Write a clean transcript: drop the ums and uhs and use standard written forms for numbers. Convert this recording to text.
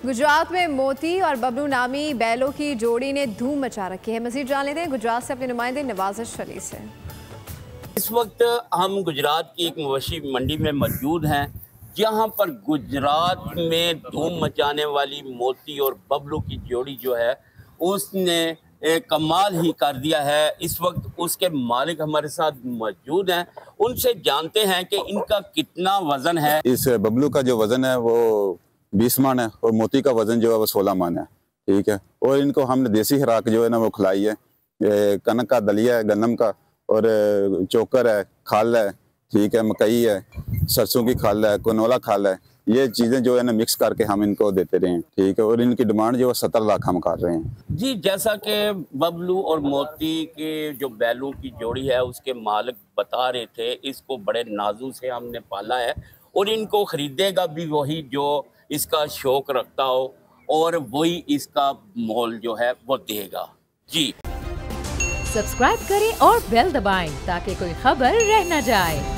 गुजरात में मोती और बबलू नामी बैलों की जोड़ी ने धूम मचा रखी है। मज़ीद जान लेते हैं गुजरात से अपने नुमाइंदे नवाज़िश अली से। इस वक्त हम गुजरात की एक मवेशी मंडी में मौजूद हैं, जहां पर गुजरात में धूम मचाने वाली मोती और बबलू की जोड़ी जो है उसने कमाल ही कर दिया है। इस वक्त उसके मालिक हमारे साथ मौजूद हैं, उनसे जानते हैं कि इनका कितना वजन है। इस बबलू का जो वजन है वो 20 मन है और मोती का वजन जो है वो 16 मन है। ठीक है, और इनको हमने देसी खुराक जो है ना वो खिलाई है। कनक का दलिया है, गन्नम का, और चोकर है, खाल है, ठीक है, मकई है, सरसों की खाल है, कनोला खाल है। ये चीज़ें जो है ना मिक्स करके हम इनको देते रहे हैं। ठीक है, और इनकी डिमांड जो है 70 लाख हम कर रहे हैं जी। जैसा कि बबलू और मोती के जो बैलों की जोड़ी है उसके मालिक बता रहे थे, इसको बड़े नाजू से हमने पाला है और इनको खरीदेगा भी वही जो इसका शौक रखता हो और वही इसका मोल जो है वो देगा। जी, सब्सक्राइब करें और बेल दबाएं ताकि कोई खबर रह न जाए।